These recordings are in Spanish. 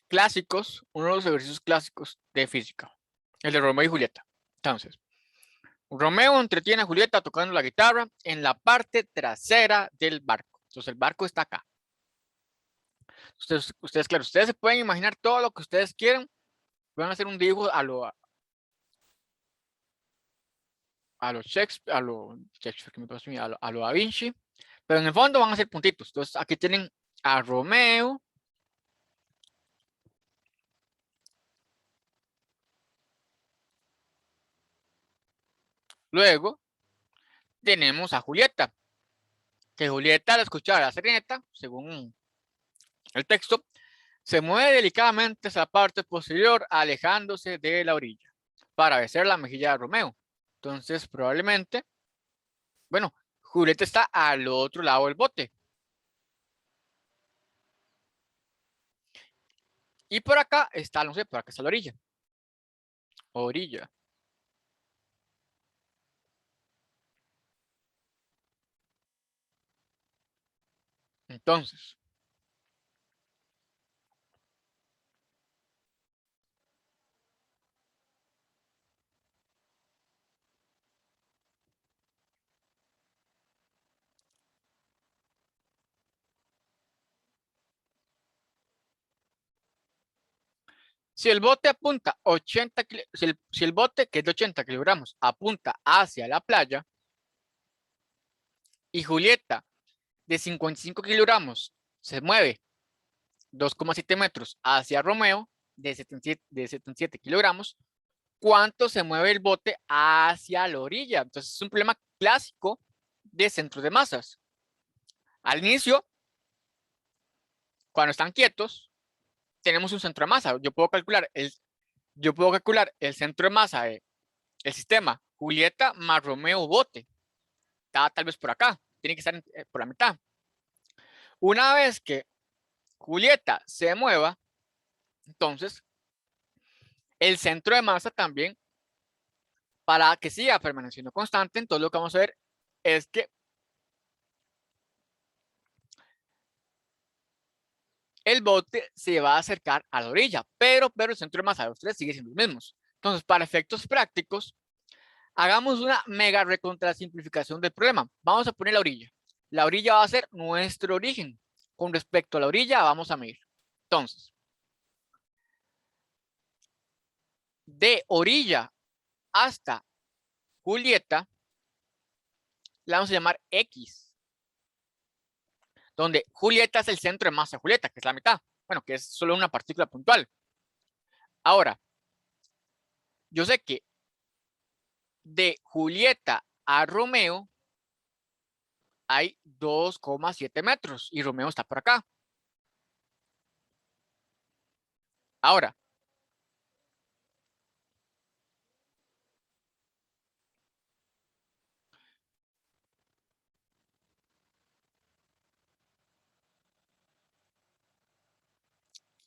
clásicos, uno de los ejercicios clásicos de física, el de Romeo y Julieta. Entonces, Romeo entretiene a Julieta tocando la guitarra en la parte trasera del barco. Entonces, el barco está acá. Claro, ustedes se pueden imaginar todo lo que ustedes quieran. Van a hacer un dibujo a lo Shakespeare, ¿qué me pasó a mí? A lo Da Vinci, pero en el fondo van a ser puntitos. Entonces, aquí tienen a Romeo. Luego tenemos a Julieta, que Julieta al escuchar la serenata, según el texto, se mueve delicadamente hacia la parte posterior, alejándose de la orilla, para besar la mejilla de Romeo. Entonces, probablemente, bueno, Julieta está al otro lado del bote. Y por acá está, no sé, por acá está la orilla. Orilla. Entonces, si el bote apunta 80, si el bote que es de 80 kilogramos apunta hacia la playa y Julieta de 55 kilogramos se mueve 2,7 metros hacia Romeo de 77 kilogramos, ¿cuánto se mueve el bote hacia la orilla? Entonces es un problema clásico de centros de masas. Al inicio, cuando están quietos, tenemos un centro de masa. Yo puedo calcular el centro de masa del sistema Julieta más Romeo bote. Está tal vez por acá. Tiene que estar por la mitad. Una vez que Julieta se mueva, entonces el centro de masa también, para que siga permaneciendo constante, entonces lo que vamos a ver es que el bote se va a acercar a la orilla, pero el centro de masa de los tres sigue siendo los mismos. Entonces, para efectos prácticos, hagamos una mega recontrasimplificación del problema. Vamos a poner la orilla. La orilla va a ser nuestro origen. Con respecto a la orilla, vamos a medir. Entonces, de orilla hasta Julieta, la vamos a llamar X, donde Julieta es el centro de masa de Julieta, que es la mitad. Bueno, que es solo una partícula puntual. Ahora, yo sé que de Julieta a Romeo hay 2,7 metros y Romeo está por acá. Ahora,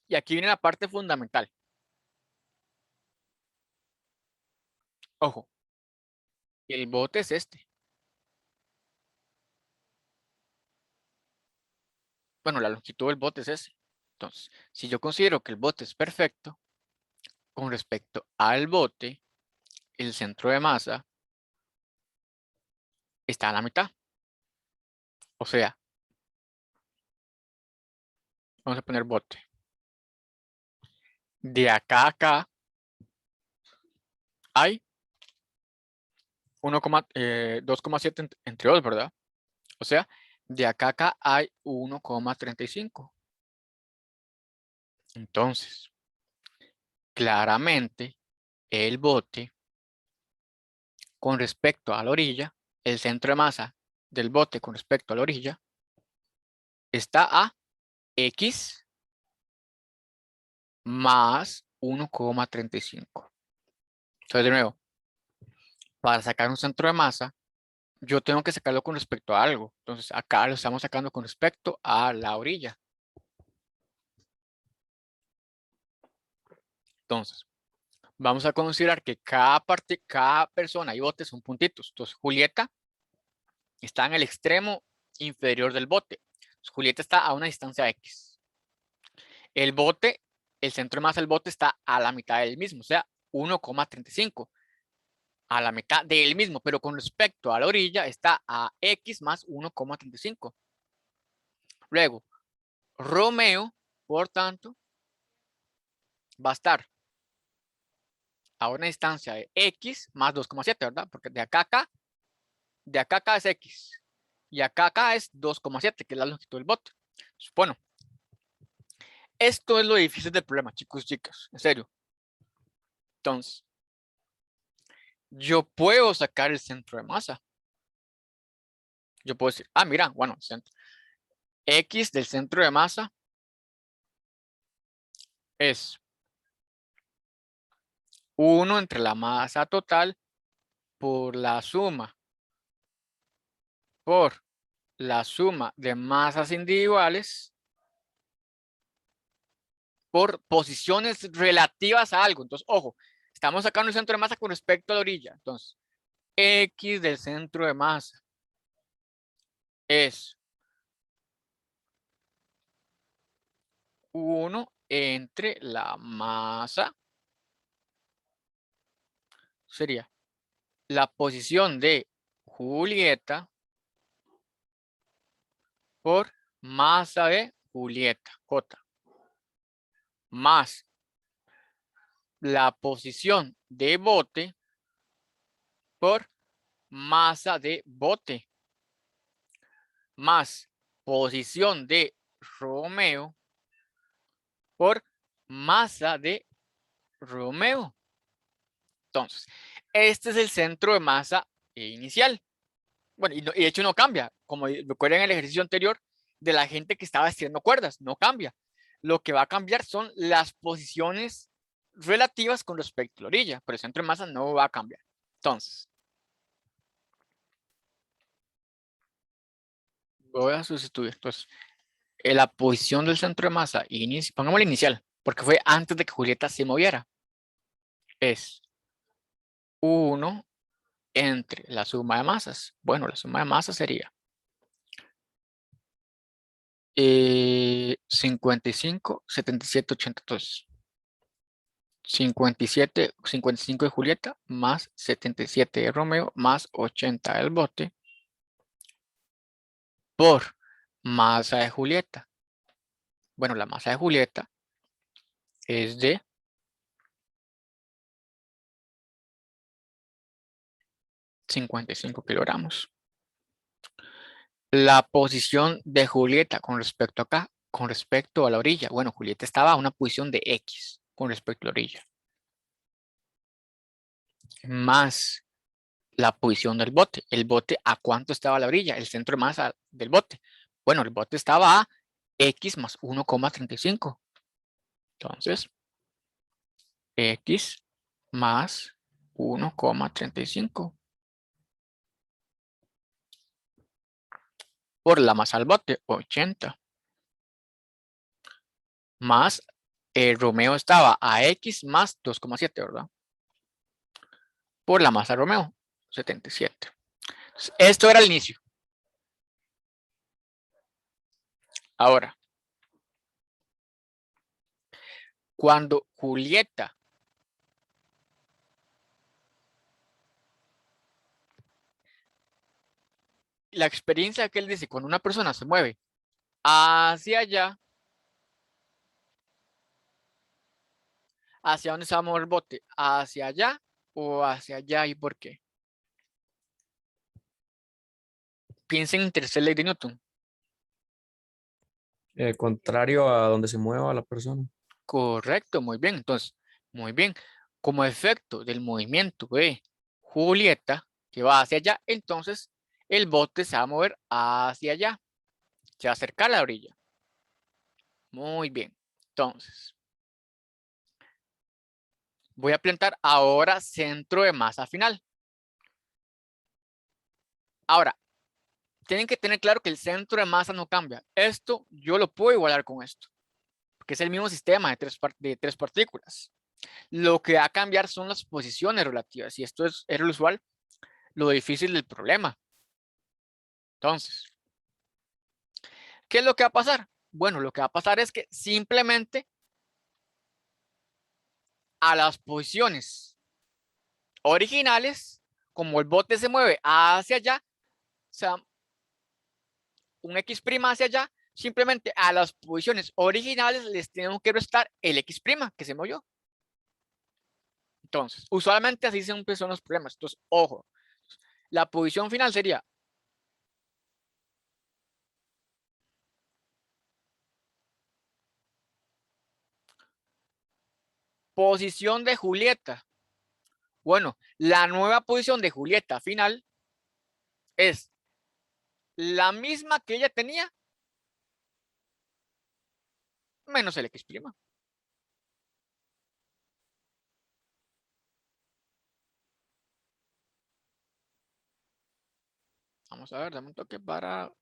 y aquí viene la parte fundamental. Ojo, el bote es este. Bueno, la longitud del bote es ese. Entonces, si yo considero que el bote es perfecto, con respecto al bote, el centro de masa está a la mitad. O sea, vamos a poner bote. De acá a acá hay 2,7 entre 2, ¿verdad? O sea, de acá a acá hay 1,35. Entonces, claramente, el bote con respecto a la orilla, el centro de masa del bote con respecto a la orilla, está a X más 1,35. Entonces, de nuevo, para sacar un centro de masa, yo tengo que sacarlo con respecto a algo. Entonces, acá lo estamos sacando con respecto a la orilla. Entonces, vamos a considerar que cada persona y bote son puntitos. Entonces, Julieta está en el extremo inferior del bote. Entonces, Julieta está a una distancia X. El bote el centro de masa del bote está a la mitad del mismo, o sea, 1,35. A la mitad del mismo, pero con respecto a la orilla está a X más 1,35. Luego, Romeo, por tanto, va a estar a una distancia de X más 2,7, ¿verdad? Porque de acá a acá, de acá a acá es X. Y acá a acá es 2,7, que es la longitud del bote. Bueno, esto es lo difícil del problema, chicos, chicas, en serio. Entonces, yo puedo sacar el centro de masa. Yo puedo decir, ah, mira, bueno, X del centro de masa es 1 entre la masa total por la suma de masas individuales por posiciones relativas a algo. Entonces, ojo, estamos sacando el centro de masa con respecto a la orilla. Entonces, X del centro de masa es 1 entre la masa. Sería la posición de Julieta por masa de Julieta, J, más la posición de bote por masa de bote, más posición de Romeo por masa de Romeo. Entonces, este es el centro de masa inicial. Bueno, y de hecho no cambia. Como recuerden el ejercicio anterior de la gente que estaba estirando cuerdas, no cambia. Lo que va a cambiar son las posiciones relativas con respecto a la orilla, pero el centro de masa no va a cambiar. Entonces, voy a sustituir. Entonces, la posición del centro de masa, pongámosle inicial, porque fue antes de que Julieta se moviera, es 1 entre la suma de masas. Bueno, la suma de masas sería 55, 77, 82. 55 de Julieta más 77 de Romeo más 80 del bote por masa de Julieta. Bueno, la masa de Julieta es de 55 kilogramos. La posición de Julieta con respecto acá, con respecto a la orilla. Bueno, Julieta estaba a una posición de X con respecto a la orilla. Más la posición del bote. El bote, ¿a cuánto estaba la orilla? El centro de masa del bote. Bueno, el bote estaba a X más 1,35. Entonces, X más 1,35 por la masa del bote, 80. Más Romeo estaba a X más 2,7, ¿verdad? Por la masa de Romeo, 77. Entonces, esto era el inicio. Ahora, cuando Julieta la experiencia que él dice, cuando una persona se mueve hacia allá, ¿hacia dónde se va a mover el bote? ¿Hacia allá o hacia allá? ¿Y por qué? Piensen en tercera ley de Newton. Contrario a donde se mueva la persona. Correcto, muy bien. Entonces, muy bien. Como efecto del movimiento de Julieta que va hacia allá, entonces el bote se va a mover hacia allá. Se va a acercar a la orilla. Muy bien. Entonces, voy a plantar ahora centro de masa final. Ahora, tienen que tener claro que el centro de masa no cambia. Esto yo lo puedo igualar con esto, porque es el mismo sistema de tres partículas. Lo que va a cambiar son las posiciones relativas, y esto es lo usual, lo difícil del problema. Entonces, ¿qué es lo que va a pasar? Bueno, lo que va a pasar es que simplemente a las posiciones originales, como el bote se mueve hacia allá, o sea, un X' hacia allá, simplemente a las posiciones originales les tenemos que restar el X' que se movió. Entonces, usualmente así siempre son los problemas. Entonces, ojo, la posición final sería posición de Julieta. Bueno, la nueva posición de Julieta final es la misma que ella tenía menos el X'. Vamos a ver, dame un toque para...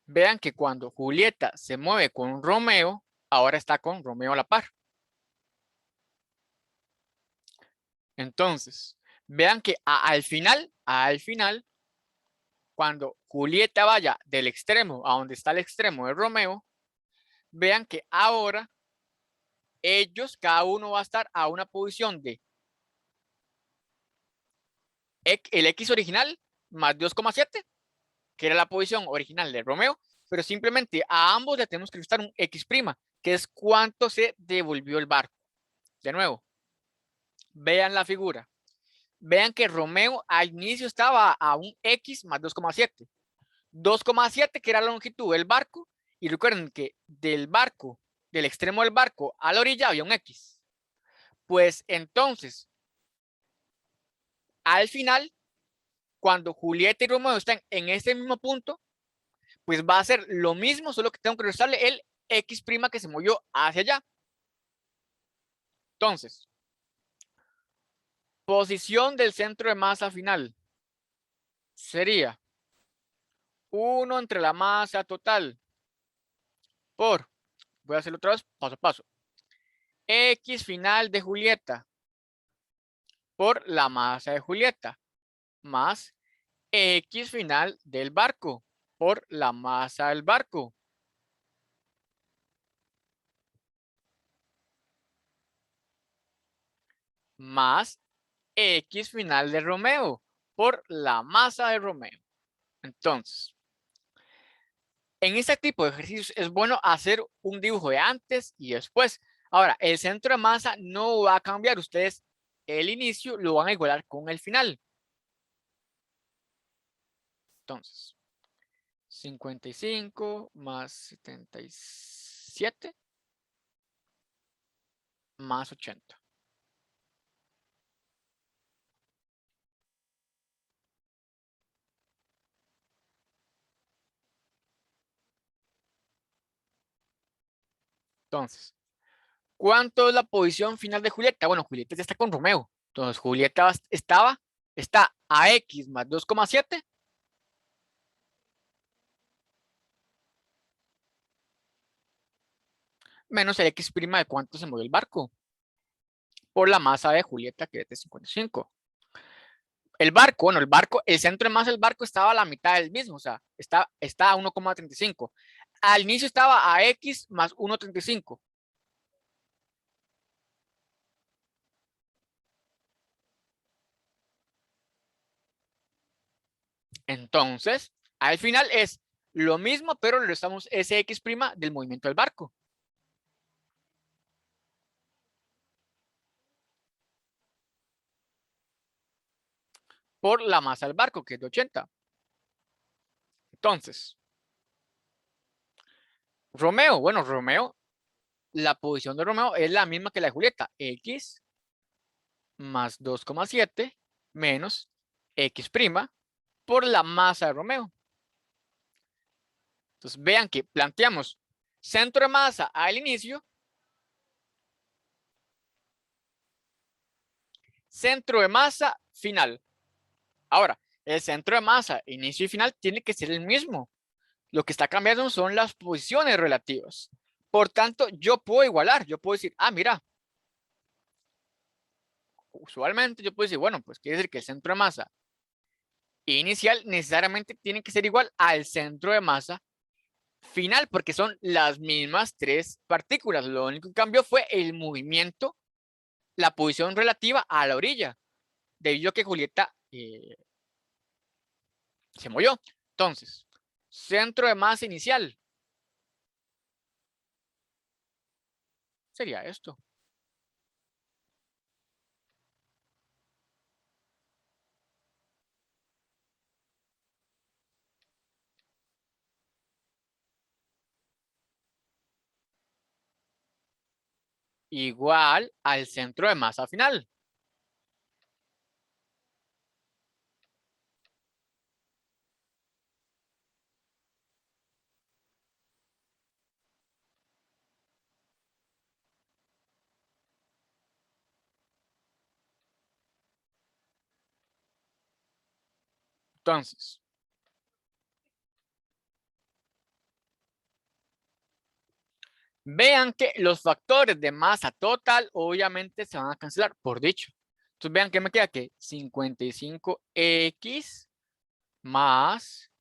Vean que cuando Julieta se mueve con Romeo, ahora está con Romeo a la par. Entonces, vean que al final, cuando Julieta vaya del extremo a donde está el extremo de Romeo, vean que ahora ellos, cada uno va a estar a una posición de el X original más 2,7, que era la posición original de Romeo, pero simplemente a ambos le tenemos que restar un X', que es cuánto se devolvió el barco. De nuevo, vean la figura. Vean que Romeo al inicio estaba a un X más 2,7. 2,7 que era la longitud del barco. Y recuerden que del barco, del extremo del barco a la orilla había un X. Pues entonces, al final, cuando Julieta y Romeo están en ese mismo punto, pues va a ser lo mismo, solo que tengo que restarle el X' que se movió hacia allá. Entonces, posición del centro de masa final sería 1 entre la masa total por, voy a hacerlo otra vez paso a paso, X final de Julieta por la masa de Julieta más X final del barco por la masa del barco. Más X final de Romeo por la masa de Romeo. Entonces, en este tipo de ejercicios es bueno hacer un dibujo de antes y después. Ahora, el centro de masa no va a cambiar. Ustedes el inicio lo van a igualar con el final. Entonces, 55 más 77 más 80. Entonces, ¿cuánto es la posición final de Julieta? Bueno, Julieta ya está con Romeo. Entonces, Julieta está a X más 2,7 menos el X' de cuánto se movió el barco por la masa de Julieta, que es de 55. El barco, bueno, el centro de masa del barco estaba a la mitad del mismo, o sea, está a 1,35. Al inicio estaba a X más 1,35. Entonces, al final es lo mismo, pero le restamos ese X' del movimiento del barco. Por la masa del barco, que es de 80. Entonces, Romeo, bueno, Romeo, la posición de Romeo es la misma que la de Julieta. X más 2,7 menos X' por la masa de Romeo. Entonces, vean que planteamos centro de masa al inicio, centro de masa final. Ahora, el centro de masa, inicio y final, tiene que ser el mismo. Lo que está cambiando son las posiciones relativas. Por tanto, yo puedo igualar, yo puedo decir, ah, mira, usualmente yo puedo decir, bueno, pues quiere decir que el centro de masa inicial necesariamente tiene que ser igual al centro de masa final porque son las mismas tres partículas. Lo único que cambió fue el movimiento, la posición relativa a la orilla, debido a que Julieta se movió. Entonces, centro de masa inicial sería esto. Igual al centro de masa final. Entonces, vean que los factores de masa total obviamente se van a cancelar por dicho. Entonces vean que me queda que 55x más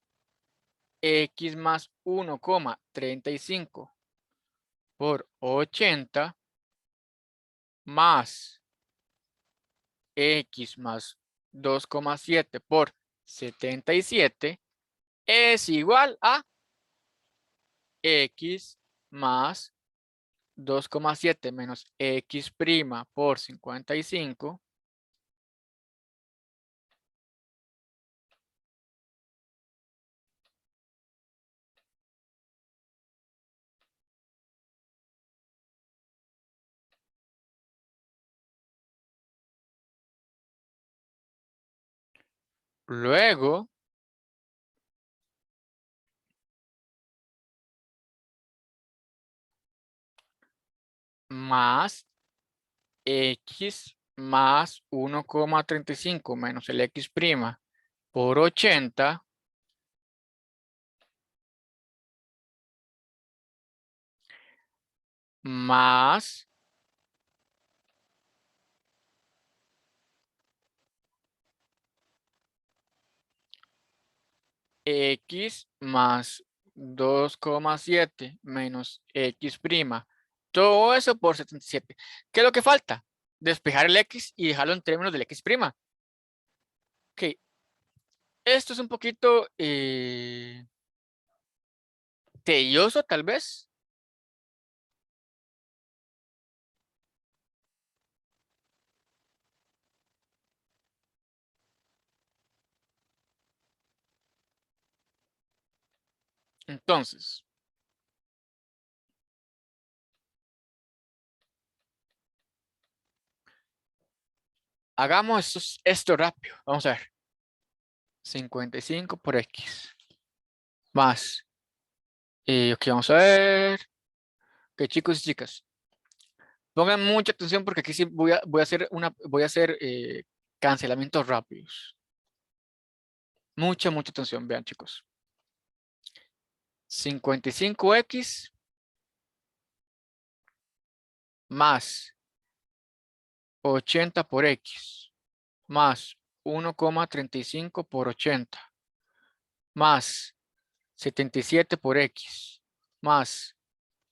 x más 1,35 por 80 más x más 2,7 por 77 es igual a x más 2,7 menos x' por 55 luego más x más 1,35 menos el x' por 80 más x más 2,7 menos x'. Todo eso por 77. ¿Qué es lo que falta? Despejar el x y dejarlo en términos del x'. Ok, esto es un poquito tedioso tal vez. Entonces, hagamos esto rápido. Vamos a ver. 55 por x más. Ok, vamos a ver. Ok, chicos y chicas. Pongan mucha atención porque aquí sí voy a hacer cancelamientos rápidos. Mucha atención. Vean, chicos. 55x más 80 por x más 1,35 por 80 más 77 por x más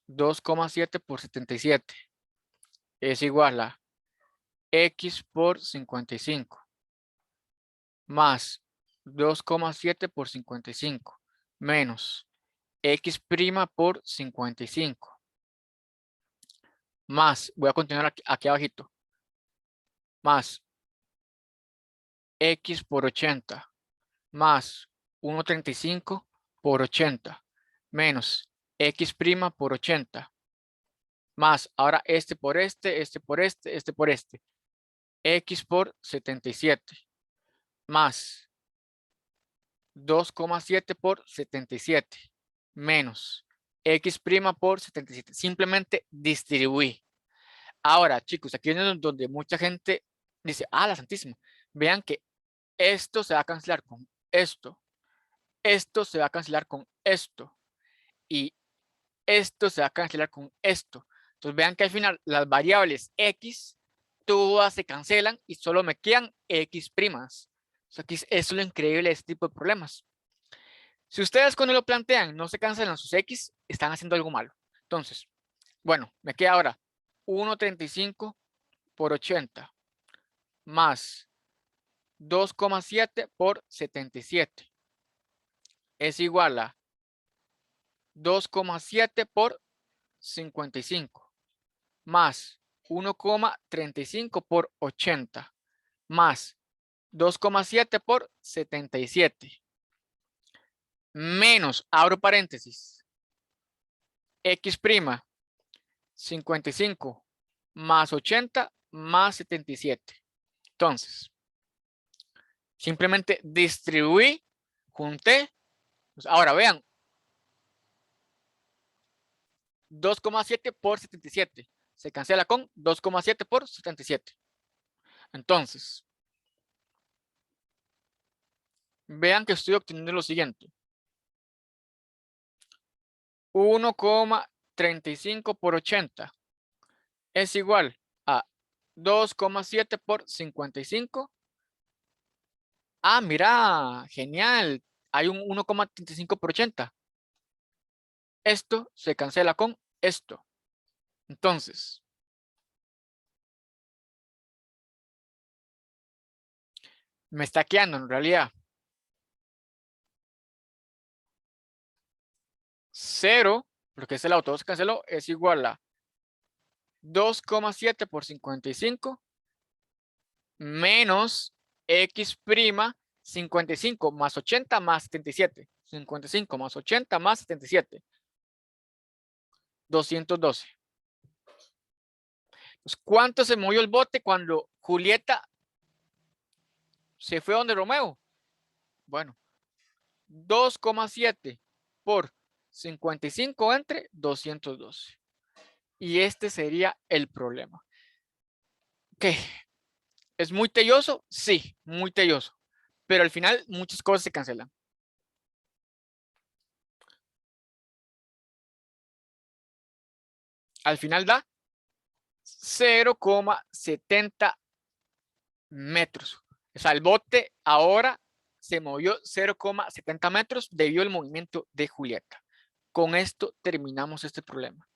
2,7 por 77 es igual a x por 55 más 2,7 por 55 menos x' por 55 más, voy a continuar aquí abajito, más x por 80 más 1,35 por 80 menos x' por 80 más, ahora este por este, este por este, este por este, x por 77 más 2,7 por 77 menos x' por 77. Simplemente distribuí. Ahora, chicos, aquí es donde mucha gente dice, ah, la santísima. Vean que esto se va a cancelar con esto. Esto se va a cancelar con esto. Y esto se va a cancelar con esto. Entonces vean que al final las variables x todas se cancelan y solo me quedan x'. Eso es lo increíble de este tipo de problemas. Si ustedes cuando lo plantean no se cancelan sus X, están haciendo algo malo. Entonces, bueno, me queda ahora 1.35 por 80 más 2,7 por 77 es igual a 2,7 por 55 más 1,35 por 80 más 2,7 por 77 menos, abro paréntesis, X', 55 más 80 más 77. Entonces, simplemente distribuí, junté. Pues ahora vean, 2,7 por 77. Se cancela con 2,7 por 77. Entonces, vean que estoy obteniendo lo siguiente. 1,35 por 80 es igual a 2,7 por 55. Ah, mira, genial. Hay un 1,35 por 80. Esto se cancela con esto. Entonces, me está quedando en realidad 0, porque es el auto, se canceló, es igual a 2,7 por 55 menos X', 55 más 80 más 77. 55 más 80 más 77. 212. Entonces, ¿cuánto se movió el bote cuando Julieta se fue donde Romeo? Bueno, 2,7 por 55 entre 212. Y este sería el problema. ¿Qué? ¿Es muy tedioso? Sí, muy tedioso. Pero al final muchas cosas se cancelan. Al final da 0,70 metros. O sea, el bote ahora se movió 0,70 metros debido al movimiento de Julieta. Con esto terminamos este problema.